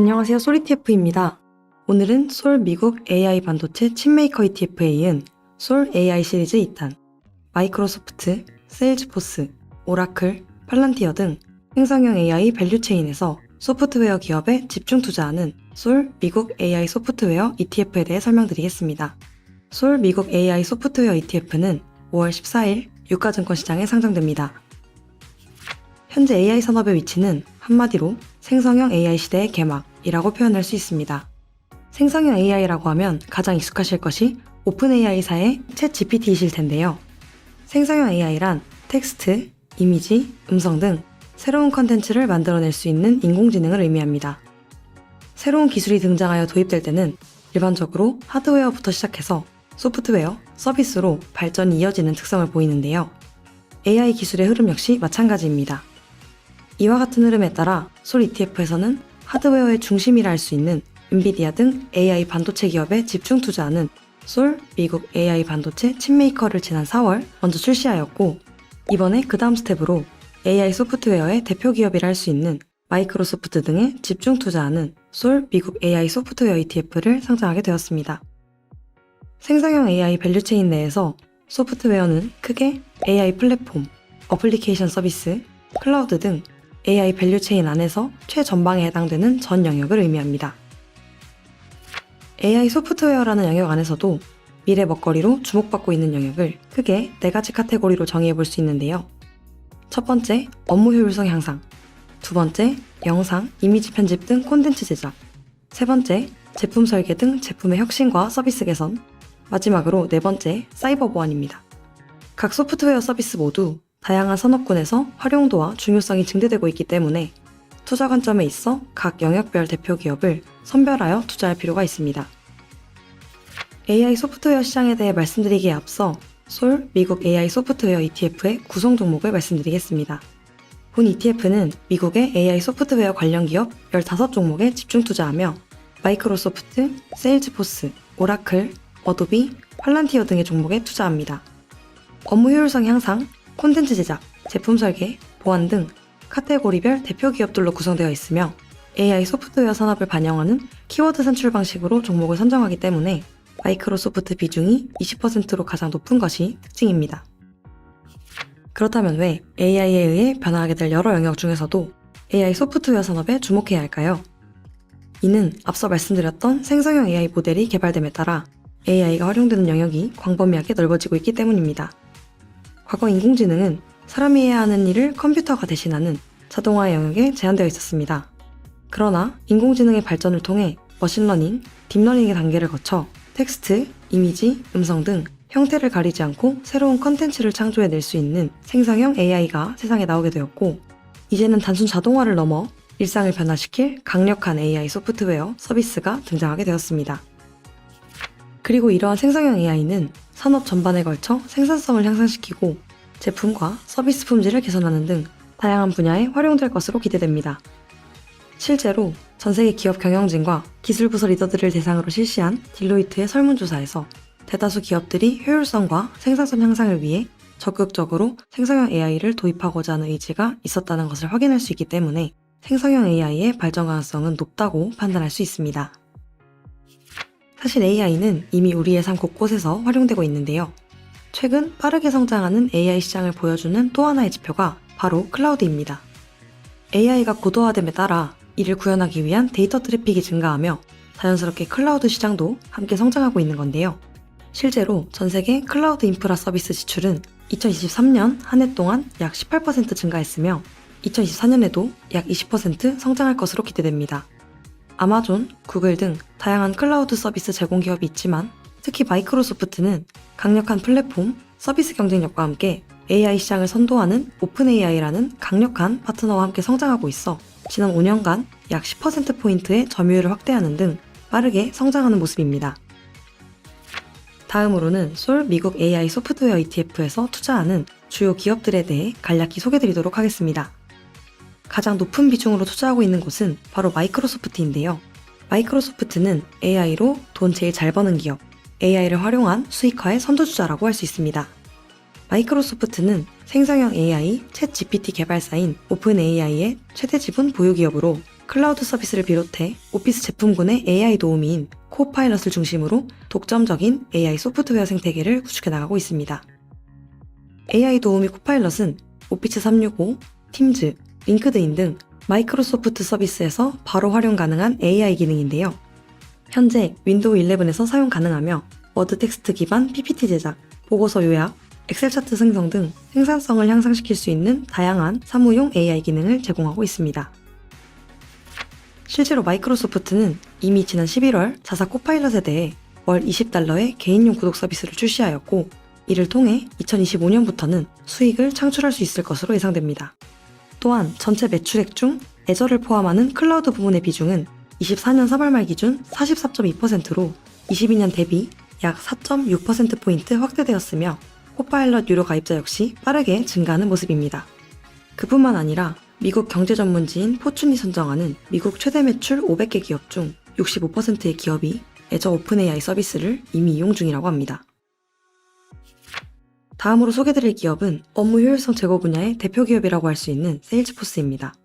안녕하세요. 솔 ETF입니다. 오늘은 솔 미국 AI 반도체 칩메이커 ETF에 이은 솔 AI 시리즈 2탄, 마이크로소프트, 세일즈포스, 오라클, 팔란티어 등 생성형 AI 밸류체인에서 소프트웨어 기업에 집중 투자하는 솔 미국 AI 소프트웨어 ETF에 대해 설명드리겠습니다. 솔 미국 AI 소프트웨어 ETF는 5월 14일 유가증권 시장에 상장됩니다. 현재 AI 산업의 위치는 한마디로 생성형 AI 시대의 개막이라고 표현할 수 있습니다. 생성형 AI라고 하면 가장 익숙하실 것이 오픈 AI사의 챗 GPT이실 텐데요. 생성형 AI란 텍스트, 이미지, 음성 등 새로운 컨텐츠를 만들어낼 수 있는 인공지능을 의미합니다. 새로운 기술이 등장하여 도입될 때는 일반적으로 하드웨어부터 시작해서 소프트웨어, 서비스로 발전이 이어지는 특성을 보이는데요. AI 기술의 흐름 역시 마찬가지입니다. 이와 같은 흐름에 따라 솔 ETF에서는 하드웨어의 중심이라 할 수 있는 엔비디아 등 AI 반도체 기업에 집중 투자하는 솔 미국 AI 반도체 칩메이커를 지난 4월 먼저 출시하였고, 이번에 그 다음 스텝으로 AI 소프트웨어의 대표 기업이라 할 수 있는 마이크로소프트 등에 집중 투자하는 솔 미국 AI 소프트웨어 ETF를 상장하게 되었습니다. 생성형 AI 밸류체인 내에서 소프트웨어는 크게 AI 플랫폼, 어플리케이션 서비스, 클라우드 등 AI 밸류체인 안에서 최전방에 해당되는 전 영역을 의미합니다. AI 소프트웨어라는 영역 안에서도 미래 먹거리로 주목받고 있는 영역을 크게 4가지 카테고리로 정의해 볼 수 있는데요. 첫 번째, 업무 효율성 향상. 두 번째, 영상, 이미지 편집 등 콘텐츠 제작. 세 번째, 제품 설계 등 제품의 혁신과 서비스 개선. 마지막으로 네 번째, 사이버 보안입니다. 각 소프트웨어 서비스 모두 다양한 산업군에서 활용도와 중요성이 증대되고 있기 때문에 투자 관점에 있어 각 영역별 대표 기업을 선별하여 투자할 필요가 있습니다. AI 소프트웨어 시장에 대해 말씀드리기에 앞서 솔 미국 AI 소프트웨어 ETF의 구성 종목을 말씀드리겠습니다. 본 ETF는 미국의 AI 소프트웨어 관련 기업 15종목에 집중 투자하며 마이크로소프트, 세일즈포스, 오라클, 어도비, 팔란티어 등의 종목에 투자합니다. 업무 효율성 향상, 콘텐츠 제작, 제품 설계, 보안 등 카테고리별 대표 기업들로 구성되어 있으며 AI 소프트웨어 산업을 반영하는 키워드 산출 방식으로 종목을 선정하기 때문에 마이크로소프트 비중이 20%로 가장 높은 것이 특징입니다. 그렇다면 왜 AI에 의해 변화하게 될 여러 영역 중에서도 AI 소프트웨어 산업에 주목해야 할까요? 이는 앞서 말씀드렸던 생성형 AI 모델이 개발됨에 따라 AI가 활용되는 영역이 광범위하게 넓어지고 있기 때문입니다. 과거 인공지능은 사람이 해야 하는 일을 컴퓨터가 대신하는 자동화 영역에 제한되어 있었습니다. 그러나 인공지능의 발전을 통해 머신러닝, 딥러닝의 단계를 거쳐 텍스트, 이미지, 음성 등 형태를 가리지 않고 새로운 컨텐츠를 창조해낼 수 있는 생성형 AI가 세상에 나오게 되었고, 이제는 단순 자동화를 넘어 일상을 변화시킬 강력한 AI 소프트웨어 서비스가 등장하게 되었습니다. 그리고 이러한 생성형 AI는 산업 전반에 걸쳐 생산성을 향상시키고 제품과 서비스 품질을 개선하는 등 다양한 분야에 활용될 것으로 기대됩니다. 실제로 전세계 기업 경영진과 기술부서 리더들을 대상으로 실시한 딜로이트의 설문조사에서 대다수 기업들이 효율성과 생산성 향상을 위해 적극적으로 생성형 AI를 도입하고자 하는 의지가 있었다는 것을 확인할 수 있기 때문에 생성형 AI의 발전 가능성은 높다고 판단할 수 있습니다. 사실 AI는 이미 우리의 삶 곳곳에서 활용되고 있는데요. 최근 빠르게 성장하는 AI 시장을 보여주는 또 하나의 지표가 바로 클라우드입니다. AI가 고도화됨에 따라 이를 구현하기 위한 데이터 트래픽이 증가하며 자연스럽게 클라우드 시장도 함께 성장하고 있는 건데요. 실제로 전 세계 클라우드 인프라 서비스 지출은 2023년 한 해 동안 약 18% 증가했으며 2024년에도 약 20% 성장할 것으로 기대됩니다. 아마존, 구글 등 다양한 클라우드 서비스 제공 기업이 있지만 특히 마이크로소프트는 강력한 플랫폼, 서비스 경쟁력과 함께 AI 시장을 선도하는 오픈 AI라는 강력한 파트너와 함께 성장하고 있어 지난 5년간 약 10%포인트의 점유율을 확대하는 등 빠르게 성장하는 모습입니다. 다음으로는 솔 미국 AI 소프트웨어 ETF에서 투자하는 주요 기업들에 대해 간략히 소개드리도록 하겠습니다. 가장 높은 비중으로 투자하고 있는 곳은 바로 마이크로소프트인데요. 마이크로소프트는 AI로 돈 제일 잘 버는 기업, AI를 활용한 수익화의 선두주자라고 할 수 있습니다. 마이크로소프트는 생성형 AI 챗 GPT 개발사인 오픈 AI의 최대 지분 보유 기업으로 클라우드 서비스를 비롯해 오피스 제품군의 AI 도우미인 코파일럿을 중심으로 독점적인 AI 소프트웨어 생태계를 구축해 나가고 있습니다. AI 도우미 코파일럿은 오피스 365, 팀즈, 링크드인 등 마이크로소프트 서비스에서 바로 활용 가능한 AI 기능인데요. 현재 윈도우 11에서 사용 가능하며 워드 텍스트 기반 PPT 제작, 보고서 요약, 엑셀 차트 생성 등 생산성을 향상시킬 수 있는 다양한 사무용 AI 기능을 제공하고 있습니다. 실제로 마이크로소프트는 이미 지난 11월 자사 코파일럿에 대해 월 $20의 개인용 구독 서비스를 출시하였고, 이를 통해 2025년부터는 수익을 창출할 수 있을 것으로 예상됩니다. 또한 전체 매출액 중 애저를 포함하는 클라우드 부문의 비중은 24년 3월 말 기준 44.2%로 22년 대비 약 4.6%포인트 확대되었으며 코파일럿 유료 가입자 역시 빠르게 증가하는 모습입니다. 그뿐만 아니라 미국 경제 전문지인 포춘이 선정하는 미국 최대 매출 500개 기업 중 65%의 기업이 애저 오픈 AI 서비스를 이미 이용 중이라고 합니다. 다음으로 소개드릴 기업은 업무 효율성 제고 분야의 대표 기업이라고 할 수 있는 세일즈포스입니다.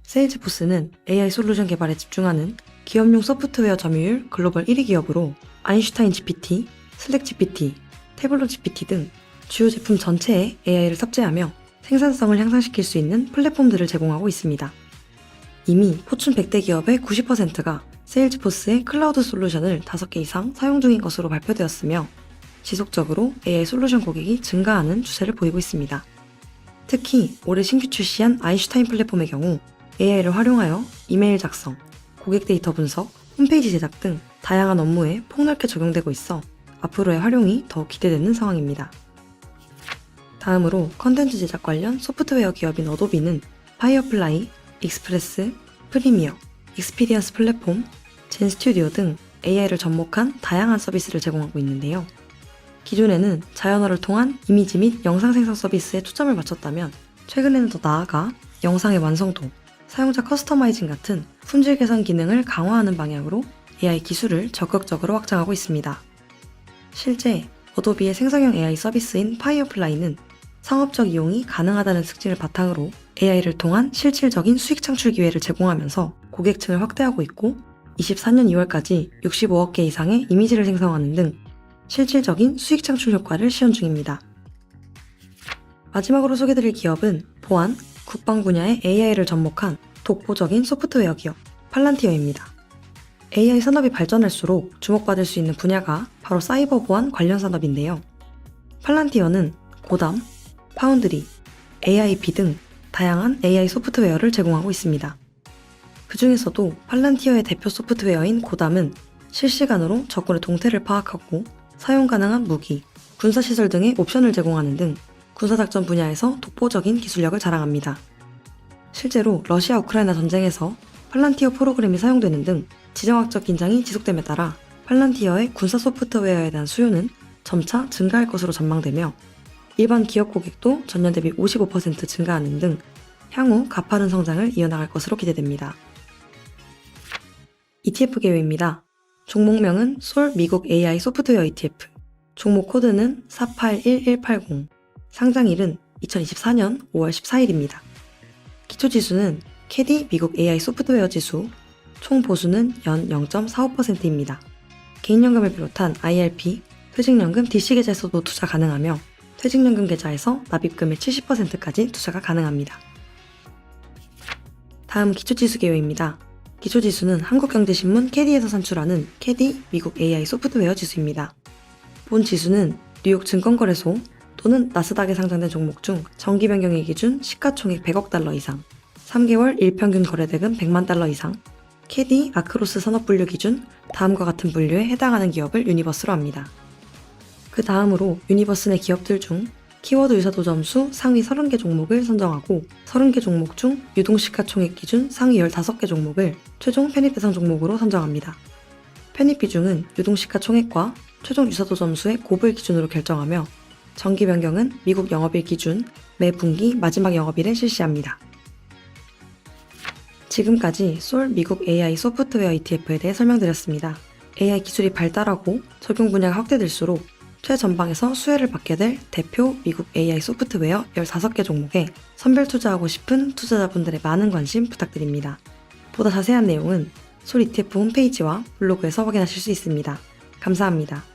세일즈포스는 AI 솔루션 개발에 집중하는 기업용 소프트웨어 점유율 글로벌 1위 기업으로 아인슈타인 GPT, 슬랙 GPT, 태블로 GPT 등 주요 제품 전체에 AI를 탑재하며 생산성을 향상시킬 수 있는 플랫폼들을 제공하고 있습니다. 이미 포춘 100대 기업의 90%가 세일즈포스의 클라우드 솔루션을 5개 이상 사용 중인 것으로 발표되었으며 지속적으로 AI 솔루션 고객이 증가하는 추세를 보이고 있습니다. 특히 올해 신규 출시한 아인슈타인 플랫폼의 경우 AI를 활용하여 이메일 작성, 고객 데이터 분석, 홈페이지 제작 등 다양한 업무에 폭넓게 적용되고 있어 앞으로의 활용이 더욱 기대되는 상황입니다. 다음으로 컨텐츠 제작 관련 소프트웨어 기업인 어도비는 파이어플라이, 익스프레스, 프리미어, 익스피리언스 플랫폼, 젠 스튜디오 등 AI를 접목한 다양한 서비스를 제공하고 있는데요. 기존에는 자연어를 통한 이미지 및 영상 생성 서비스에 초점을 맞췄다면 최근에는 더 나아가 영상의 완성도, 사용자 커스터마이징 같은 품질 개선 기능을 강화하는 방향으로 AI 기술을 적극적으로 확장하고 있습니다. 실제 어도비의 생성형 AI 서비스인 파이어플라이는 상업적 이용이 가능하다는 특징을 바탕으로 AI를 통한 실질적인 수익 창출 기회를 제공하면서 고객층을 확대하고 있고 24년 2월까지 65억 개 이상의 이미지를 생성하는 등 실질적인 수익 창출 효과를 시현 중입니다. 마지막으로 소개드릴 기업은 보안, 국방 분야의 AI를 접목한 독보적인 소프트웨어 기업 팔란티어입니다. AI 산업이 발전할수록 주목받을 수 있는 분야가 바로 사이버 보안 관련 산업인데요. 팔란티어는 고담, 파운드리, AIP 등 다양한 AI 소프트웨어를 제공하고 있습니다. 그 중에서도 팔란티어의 대표 소프트웨어인 고담은 실시간으로 적군의 동태를 파악하고 사용 가능한 무기, 군사시설 등의 옵션을 제공하는 등 군사작전 분야에서 독보적인 기술력을 자랑합니다. 실제로 러시아 우크라이나 전쟁에서 팔란티어 프로그램이 사용되는 등 지정학적 긴장이 지속됨에 따라 팔란티어의 군사 소프트웨어에 대한 수요는 점차 증가할 것으로 전망되며 일반 기업 고객도 전년 대비 55% 증가하는 등 향후 가파른 성장을 이어나갈 것으로 기대됩니다. ETF 개요입니다. 종목명은 솔 미국 AI 소프트웨어 ETF, 종목 코드는 481180, 상장일은 2024년 5월 14일입니다. 기초지수는 캐디 미국 AI 소프트웨어 지수, 총 보수는 연 0.45%입니다. 개인연금을 비롯한 IRP, 퇴직연금 DC 계좌에서도 투자 가능하며 퇴직연금 계좌에서 납입금의 70%까지 투자가 가능합니다. 다음 기초지수 개요입니다. 기초지수는 한국경제신문 캐디에서 산출하는 캐디 미국 AI 소프트웨어 지수입니다. 본 지수는 뉴욕 증권거래소 또는 나스닥에 상장된 종목 중 정기 변경일 기준 시가총액 100억 달러 이상, 3개월 일평균 거래대금 100만 달러 이상, 캐디 아크로스 산업분류 기준 다음과 같은 분류에 해당하는 기업을 유니버스로 합니다. 그 다음으로 유니버스 내 기업들 중 키워드 유사도 점수 상위 30개 종목을 선정하고 30개 종목 중 유동시가총액 기준 상위 15개 종목을 최종 편입 대상 종목으로 선정합니다. 편입 비중은 유동시가총액과 최종 유사도 점수의 곱을 기준으로 결정하며 정기 변경은 미국 영업일 기준 매 분기 마지막 영업일에 실시합니다. 지금까지 솔 미국 AI 소프트웨어 ETF에 대해 설명드렸습니다. AI 기술이 발달하고 적용 분야가 확대될수록 최전방에서 수혜를 받게 될 대표 미국 AI 소프트웨어 15개 종목에 선별 투자하고 싶은 투자자분들의 많은 관심 부탁드립니다. 보다 자세한 내용은 솔 ETF 홈페이지와 블로그에서 확인하실 수 있습니다. 감사합니다.